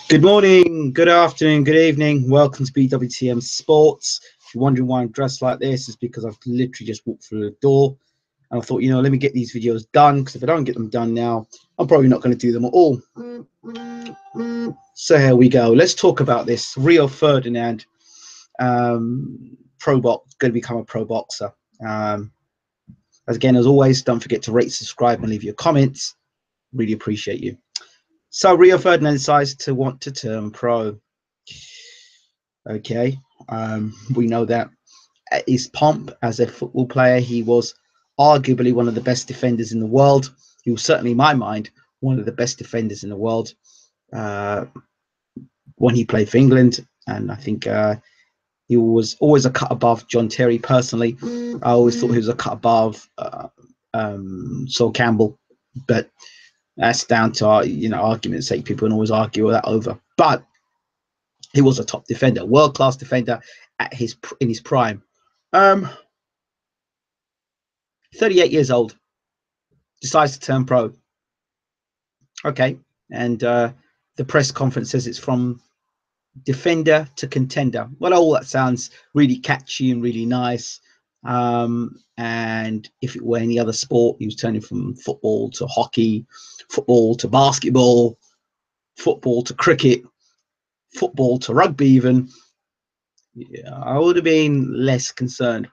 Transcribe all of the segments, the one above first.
Good morning, good afternoon, good evening. Welcome to BWTM Sports. If you're wondering why I'm dressed like this, it's because I've literally just walked through the door. And I thought, let me get these videos done, because if I don't get them done now, I'm probably not going to do them at all. So here we go. Let's talk about this. Rio Ferdinand, going to become a pro boxer. Again, as always, don't forget to rate, subscribe, and leave your comments. Really appreciate you. So Rio Ferdinand decides to want to turn pro. Okay, we know that at his pomp as a football player, he was arguably one of the best defenders in the world. He was certainly, in my mind, one of the best defenders in the world when he played for England. And I think he was always a cut above John Terry. Personally, I always thought he was a cut above Sol Campbell, but that's down to argument's sake. People can always argue that over, but he was a top defender, world-class defender in his prime. 38 years old, decides to turn pro. Okay, and the press conference says it's from defender to contender. Well, all that sounds really catchy and really nice. And if it were any other sport, he was turning from football to hockey, football to basketball, football to cricket, football to rugby even. Yeah, I would have been less concerned.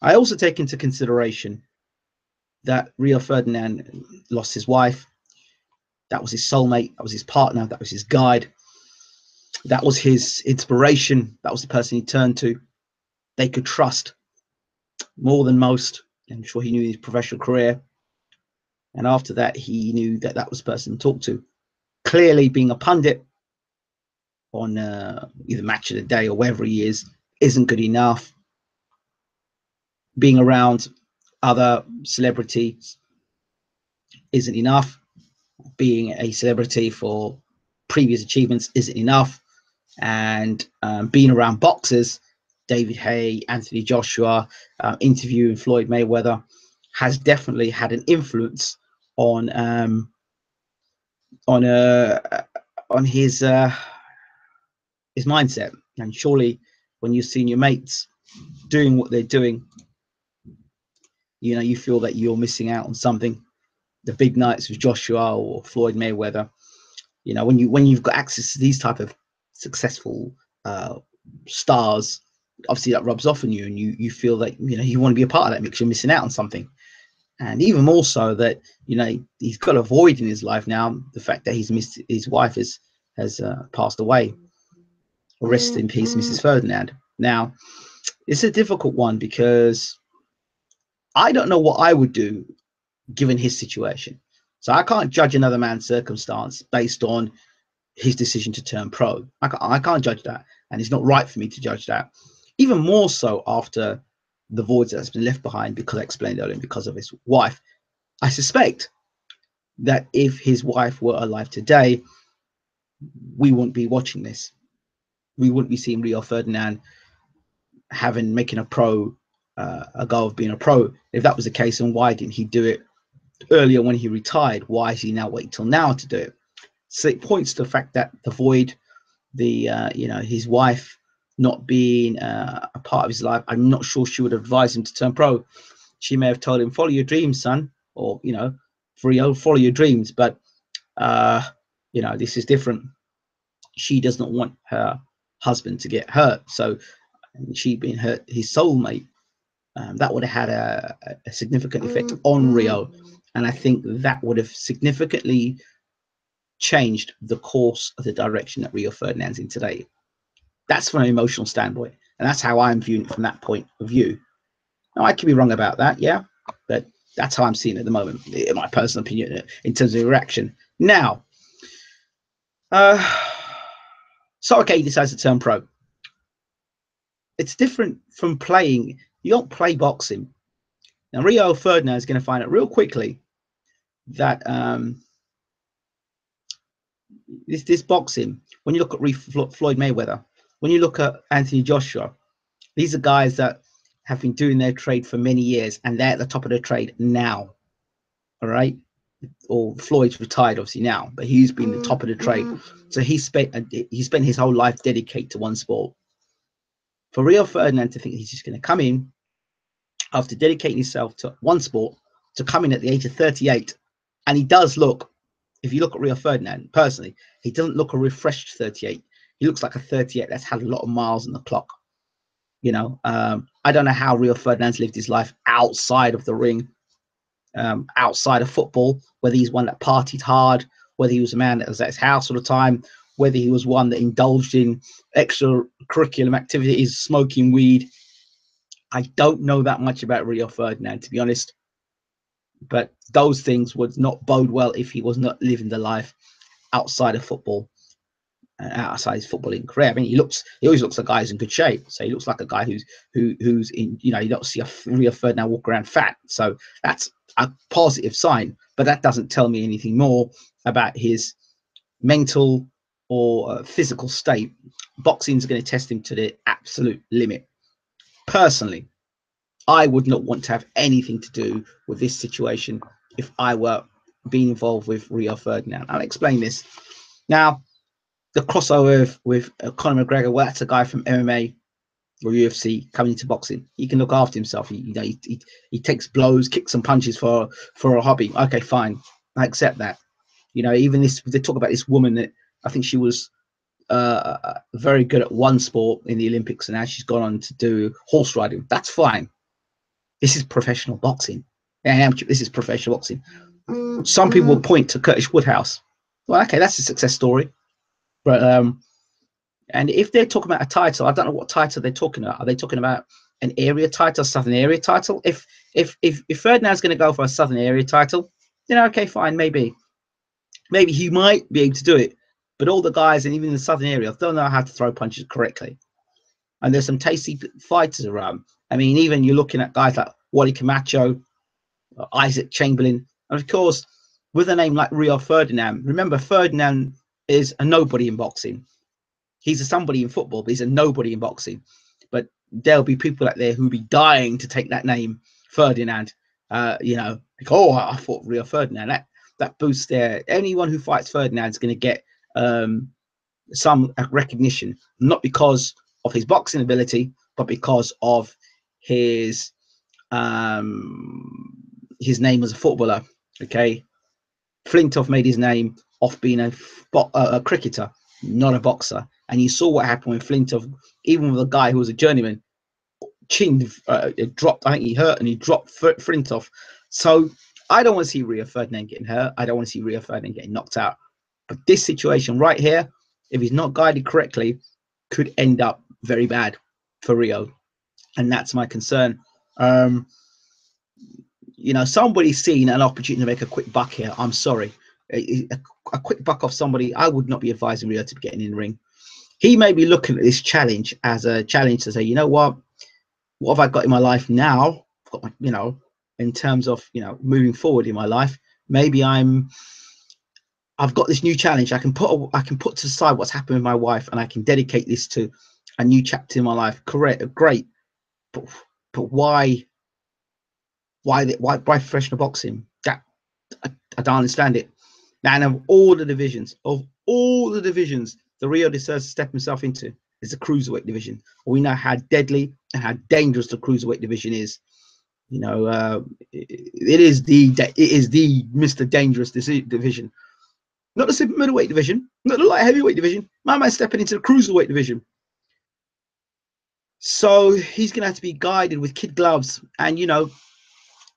I also take into consideration that Rio Ferdinand lost his wife. That was his soulmate. That was his partner. That was his guide. That was his inspiration. That was the person he turned to. They could trust more than most. I'm sure he knew his professional career. And after that, he knew that that was the person to talk to. Clearly, being a pundit on either Match of the Day or wherever he is isn't good enough. Being around other celebrities isn't enough. Being a celebrity for previous achievements isn't enough. And being around boxers, David Haye, Anthony Joshua, interviewing Floyd Mayweather, has definitely had an influence on his mindset. And surely, when you've seen your mates doing what they're doing, you feel that you're missing out on something. The big nights with Joshua or Floyd Mayweather, when you've got access to these type of successful stars, obviously that rubs off on you, and you feel that you want to be a part of that mix. You're missing out on something. And even more so that he's got a void in his life now, the fact that he's missed his wife has passed away. Rest in peace, Mrs. Ferdinand. Now, it's a difficult one, because I don't know what I would do given his situation. So I can't judge another man's circumstance based on his decision to turn pro. I can't judge that, and it's not right for me to judge that. Even more so after the voids that's been left behind, because I explained earlier, because of his wife. I suspect that if his wife were alive today, we wouldn't be watching this. We wouldn't be seeing Rio Ferdinand making a goal of being a pro. If that was the case, then why didn't he do it earlier when he retired? Why is he now waiting till now to do it? So it points to the fact that the void, his wife not being a part of his life, I'm not sure she would advise him to turn pro. She may have told him, follow your dreams, son, or follow your dreams. But this is different. She does not want her husband to get hurt. So she being his soulmate, that would have had a significant effect on Rio. And I think that would have significantly changed the course of the direction that Rio Ferdinand's in today. That's from an emotional standpoint, and that's how I'm viewing it from that point of view. Now, I could be wrong about that, yeah, but that's how I'm seeing it at the moment, in my personal opinion, in terms of reaction. Now, so okay, he decides to turn pro. It's different from playing. You don't play boxing. Now, Rio Ferdinand is going to find out real quickly that this boxing, when you look at Floyd Mayweather, when you look at Anthony Joshua, these are guys that have been doing their trade for many years, and they're at the top of their trade now. All right. or Floyd's retired obviously now, but he's been the top of the trade. So he spent his whole life dedicated to one sport. For Rio Ferdinand to think he's just going to come in after dedicating himself to one sport, to come in at the age of 38, and he does look, if you look at Rio Ferdinand personally, he doesn't look a refreshed 38. He looks like a 38 that's had a lot of miles on the clock. You know, I don't know how Rio Ferdinand's lived his life outside of the ring, outside of football, whether he's one that partied hard, whether he was a man that was at his house all the time, whether he was one that indulged in extracurricular activities, smoking weed. I don't know that much about Rio Ferdinand, to be honest, but those things would not bode well if he was not living the life outside of football, outside his footballing career. I mean, he always looks like a guy who's in good shape. So he looks like a guy who's in, you know, you don't see a Rio Ferdinand walk around fat. So that's a positive sign, but that doesn't tell me anything more about his mental or physical state. Boxing is going to test him to the absolute limit. Personally, I would not want to have anything to do with this situation if I were being involved with Rio Ferdinand. I'll explain this. Now, the crossover with Conor McGregor, well, that's a guy from MMA or UFC coming into boxing. He can look after himself. He takes blows, kicks and punches for a hobby. Okay, fine. I accept that. You know, even this, they talk about this woman that I think she was very good at one sport in the Olympics, and now she's gone on to do horse riding. That's fine. This is professional boxing. This is professional boxing. Some people will point to Curtis Woodhouse. Well, okay, that's a success story. But and if they're talking about a title, I don't know what title they're talking about. Are they talking about an area title, Southern area title? If Ferdinand's going to go for a Southern area title, then okay, fine, maybe he might be able to do it. But all the guys, and even in the Southern area, don't know how to throw punches correctly. And there's some tasty fighters around. I mean, even you're looking at guys like Wally Camacho, Isaac Chamberlain, and of course, with a name like Rio Ferdinand. Remember, Ferdinand is a nobody in boxing. He's a somebody in football, but he's a nobody in boxing. But there'll be people out there who'll be dying to take that name, Ferdinand. You know, like, oh, I fought Rio Ferdinand. That boosts there. Anyone who fights Ferdinand is going to get some recognition, not because of his boxing ability, but because of his name as a footballer. Okay, Flintoff made his name off being a cricketer, not a boxer. And you saw what happened when Flintoff, even with a guy who was a journeyman, dropped. I think he hurt and he dropped Flintoff. So I don't want to see Rio Ferdinand getting hurt. I don't want to see Rio Ferdinand getting knocked out. But this situation right here, if he's not guided correctly, could end up very bad for Rio. And that's my concern. You know, somebody's seen an opportunity to make a quick buck here. I'm sorry. A quick buck off somebody, I would not be advising Rio to be getting in the ring. He may be looking at this challenge as a challenge to say, you know what have I got in my life now? I've got my, you know, in terms of, you know, moving forward in my life, maybe I've got this new challenge. I can put to the side what's happened with my wife, and I can dedicate this to a new chapter in my life. Correct, great, but why professional boxing? That I don't understand it. Now, and of all the divisions, the Rio deserves to step himself into is the cruiserweight division. We know how deadly and how dangerous the cruiserweight division is. You know, it is the Mr. Dangerous division. Not the super middleweight division, not the light heavyweight division. My man's stepping into the cruiserweight division. So he's going to have to be guided with kid gloves. And, you know,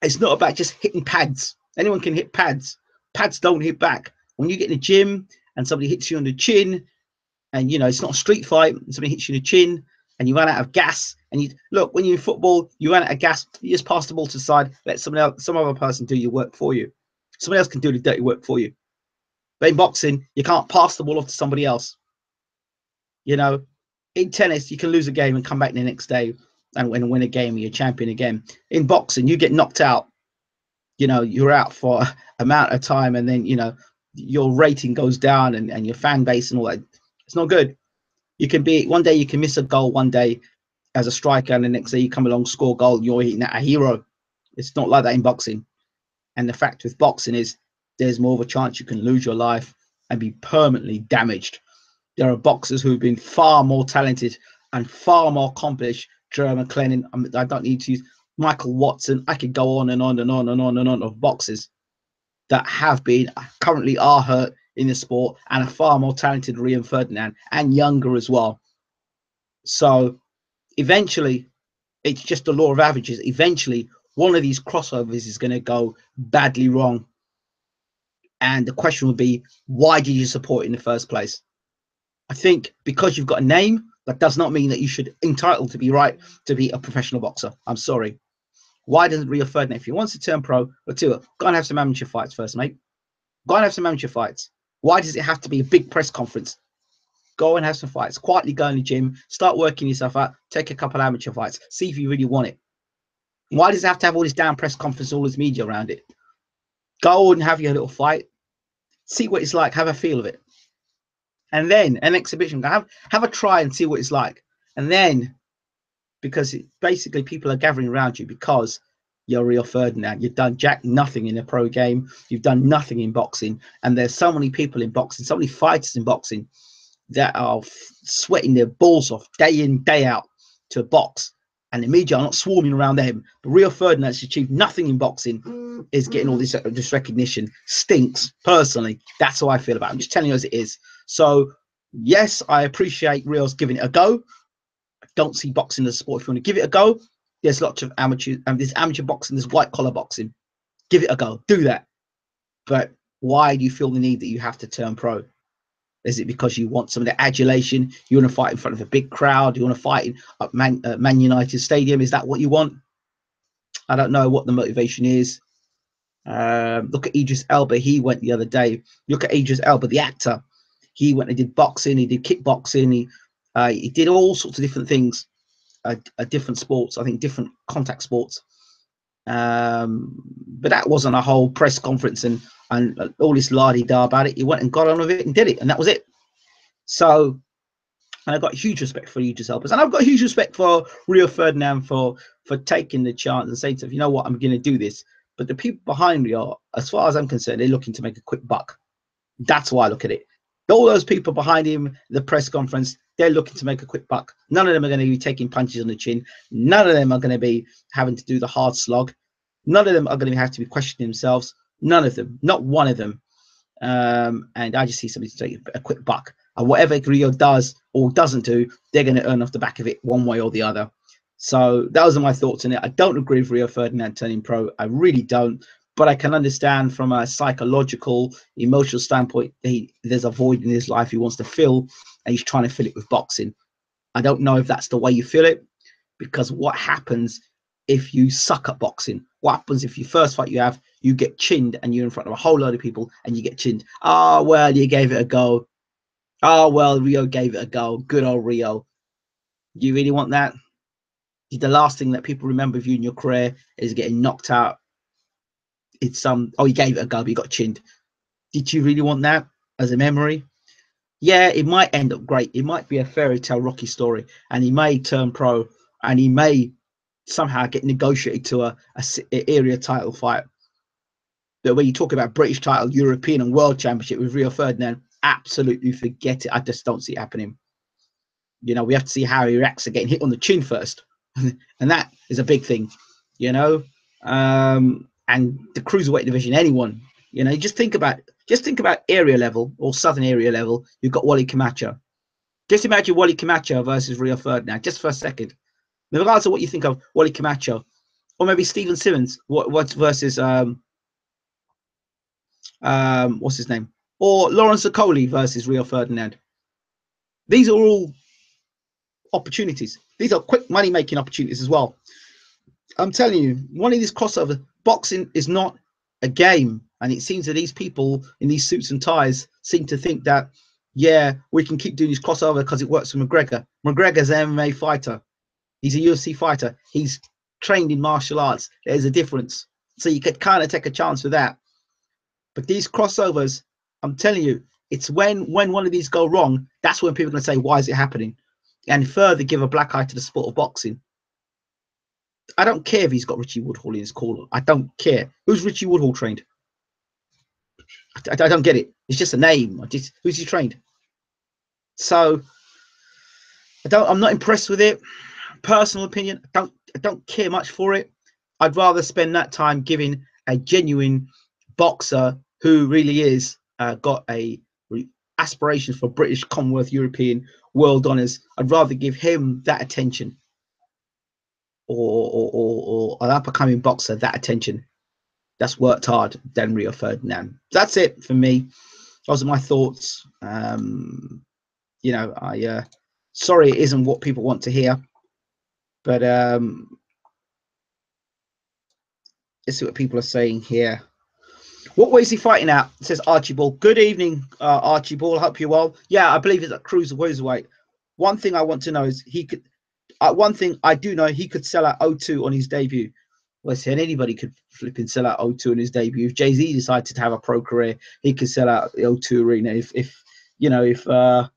it's not about just hitting pads. Anyone can hit pads. Pads don't hit back. When you get in the gym and somebody hits you on the chin, and, you know, it's not a street fight, somebody hits you in the chin and you run out of gas, and you look, when you're in football, you run out of gas, you just pass the ball to the side, let some other person do your work for you. Somebody else can do the dirty work for you. But in boxing, you can't pass the ball off to somebody else. You know, in tennis, you can lose a game and come back the next day and win a game, and you're champion again. In boxing, you get knocked out, you know, you're out for an amount of time, and then, you know, your rating goes down and your fan base and all that. It's not good. You can be, one day you can miss a goal one day as a striker, and the next day you come along, score a goal, you're hitting a hero. It's not like that in boxing. And the fact with boxing is there's more of a chance you can lose your life and be permanently damaged. There are boxers who've been far more talented and far more accomplished. Jerome McLennan, I don't need to use Michael Watson. I could go on and on and on and on and on of boxers that have been, currently are hurt in the sport, and are far more talented Rio Ferdinand, and younger as well. So eventually, it's just the law of averages. Eventually, one of these crossovers is going to go badly wrong. And the question would be, why did you support it in the first place? I think because you've got a name, that does not mean that you should entitled to be right to be a professional boxer. I'm sorry. Why doesn't Rio Ferdinand, if he wants to turn pro or two, go and have some amateur fights first, mate? Go and have some amateur fights. Why does it have to be a big press conference? Go and have some fights. Quietly go in the gym, start working yourself out, take a couple of amateur fights, see if you really want it. Why does it have to have all this damn press conference, all this media around it? Go and have your little fight, see what it's like, have a feel of it. And then an exhibition, have a try and see what it's like. And then, because basically people are gathering around you because you're Rio Ferdinand. You've done jack nothing in a pro game. You've done nothing in boxing. And there's so many people in boxing, so many fighters in boxing that are sweating their balls off day in, day out to box. And the media are not swarming around them. But Rio Ferdinand has achieved nothing in boxing, is getting all this recognition. Stinks, personally. That's how I feel about it. I'm just telling you as it is. So, yes, I appreciate Rio's giving it a go. I don't see boxing as a sport. If you want to give it a go, there's lots of amateur, and there's amateur boxing, there's white collar boxing. Give it a go. Do that. But why do you feel the need that you have to turn pro? Is it because you want some of the adulation? You want to fight in front of a big crowd? You want to fight in Man United Stadium? Is that what you want? I don't know what the motivation is. Look at Idris Elba. He went the other day. Look at Idris Elba, the actor. He went and did boxing. He did kickboxing. He did all sorts of different things, different sports. I think different contact sports. But that wasn't a whole press conference and all this la-di-da about it. He went and got on with it and did it, and that was it. So, and I've got huge respect for Idris Elba, and I've got huge respect for Rio Ferdinand for taking the chance and saying to him, you know what, I'm going to do this. But the people behind Rio, as far as I'm concerned, they're looking to make a quick buck. That's why I look at it. All those people behind him, the press conference, they're looking to make a quick buck. None of them are going to be taking punches on the chin. None of them are going to be having to do the hard slog. None of them are going to have to be questioning themselves. None of them. Not one of them. And I just see somebody to take a quick buck. And whatever Rio does or doesn't do, they're going to earn off the back of it one way or the other. So those are my thoughts on it. I don't agree with Rio Ferdinand turning pro. I really don't. But I can understand from a psychological, emotional standpoint, there's a void in his life he wants to fill, and he's trying to fill it with boxing. I don't know if that's the way you feel it, because what happens if you suck at boxing? What happens if your first fight you get chinned and you're in front of a whole load of people and you get chinned? Oh, well, you gave it a go. Oh, well, Rio gave it a go. Good old Rio. Do you really want that? The last thing that people remember of you in your career is getting knocked out. It's oh, you gave it a go, but you got chinned. Did you really want that as a memory? Yeah, it might end up great. It might be a fairy tale Rocky story, and he may turn pro, and he may somehow get negotiated to a area title fight. But when you talk about British title, European, and World Championship with Rio Ferdinand, absolutely forget it. I just don't see it happening. You know, we have to see how he reacts to getting hit on the chin first, and that is a big thing. You know, and the cruiserweight division, anyone. You know, just think about area level or southern area level. You've got Wally Camacho. Just imagine Wally Camacho versus Rio Ferdinand, just for a second. Regardless of what you think of Wally Camacho, or maybe Stephen Simmons, what versus what's his name, or Lawrence Okoli versus Rio Ferdinand. These are all opportunities. These are quick money making opportunities as well. I'm telling you, one of these crossovers, boxing is not a game, and it seems that these people in these suits and ties seem to think that, yeah, we can keep doing this crossover because it works for McGregor. McGregor's an MMA fighter. He's a UFC fighter. He's trained in martial arts. There's a difference. So you could kind of take a chance with that. But these crossovers, I'm telling you, it's when one of these go wrong, that's when people are going to say, why is it happening? And further give a black eye to the sport of boxing. I don't care if he's got Richie Woodhall in his corner. I don't care. Who's Richie Woodhall trained? I don't get it. It's just a name. Who's he trained? So I'm not impressed with it. Personal opinion, I don't care much for it. I'd rather spend that time giving a genuine boxer who really is got a aspirations for British, Commonwealth, European, world honours. I'd rather give him that attention, or an up and coming boxer that attention that's worked hard than Rio Ferdinand. That's it for me. Those are my thoughts. You know, sorry it isn't what people want to hear, but let's see what people are saying here. What way is he fighting at? It says Archibald. Good evening, Archibald. Hope you're well. Yeah, I believe it's at cruiserweight. One thing I want to know is he could. One thing I do know, he could sell out O2 on his debut. Well, saying anybody could flipping sell out O2 on his debut. If Jay-Z decided to have a pro career, he could sell out the O2 arena. If you know, if I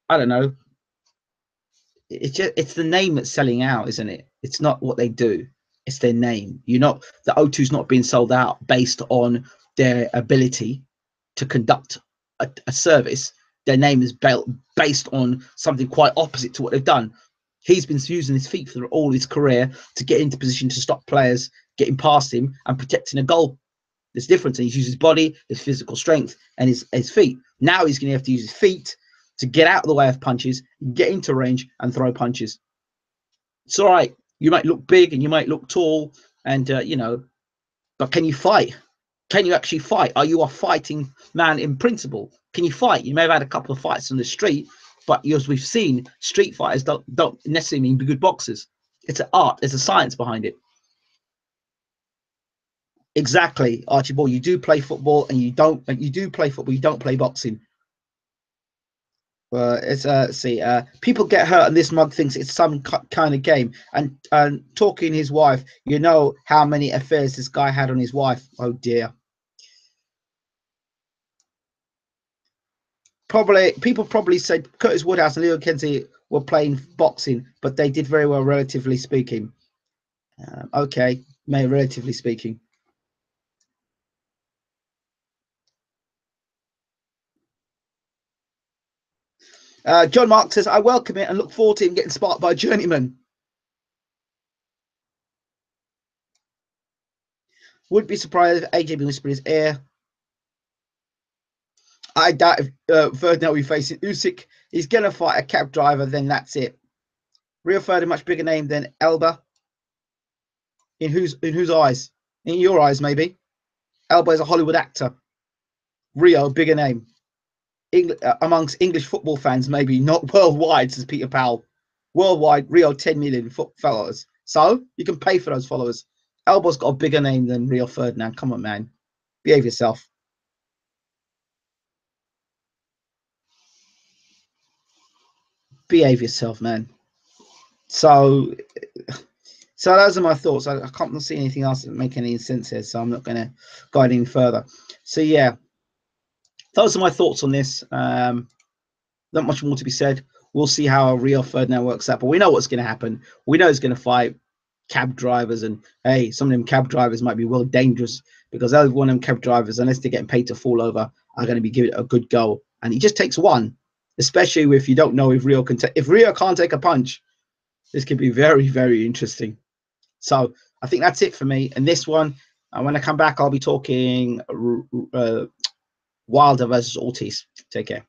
don't know, it's the name that's selling out, isn't it? It's not what they do. It's their name. You're not, the O2's not being sold out based on their ability to conduct a service. Their name is based on something quite opposite to what they've done. He's been using his feet for all his career to get into position to stop players getting past him and protecting a goal. There's difference. And he's used his body, his physical strength, and his feet. Now he's going to have to use his feet to get out of the way of punches, get into range, and throw punches. It's all right. You might look big and you might look tall, and you know, but can you fight? Can you actually fight? Are you a fighting man in principle? Can you fight? You may have had a couple of fights on the street, but as we've seen, street fighters don't necessarily mean good boxers. It's an art. There's a science behind it. Exactly, Archibald. You do play football, and you don't. You do play football. You don't play boxing. It's see, people get hurt, and this mug thinks it's some kind of game. And talking his wife, you know how many affairs this guy had on his wife. Oh dear. People probably said Curtis Woodhouse and Leo Kenzie were playing boxing, but they did very well, relatively speaking. Okay, relatively speaking. John Mark says, I welcome it and look forward to him getting sparked by a journeyman. Would be surprised if AJ be whispered his ear. I doubt if Ferdinand will be facing Usyk. He's going to fight a cab driver, then that's it. Rio Ferdinand, much bigger name than Elba. In whose eyes? In your eyes, maybe. Elba is a Hollywood actor. Rio, bigger name. Amongst English football fans, maybe not worldwide, says Peter Powell. Worldwide, Rio 10 million followers. So you can pay for those followers. Elba's got a bigger name than Rio Ferdinand. Come on, man. Behave yourself. Behave yourself, man. So those are my thoughts. I can't see anything else that make any sense here, so I'm not going to go any further. So yeah, those are my thoughts on this. Not much more to be said. We'll see how Rio Ferdinand works out, but we know what's going to happen. We know he's going to fight cab drivers, and hey, some of them cab drivers might be well dangerous, because every one of them cab drivers, unless they're getting paid to fall over, are going to be giving it a good go. And it just takes one, especially if you don't know if Rio can if Rio can't take a punch. This could be very, very interesting. So I think that's it for me. And this one, when I come back, I'll be talking Wilder versus Ortiz. Take care.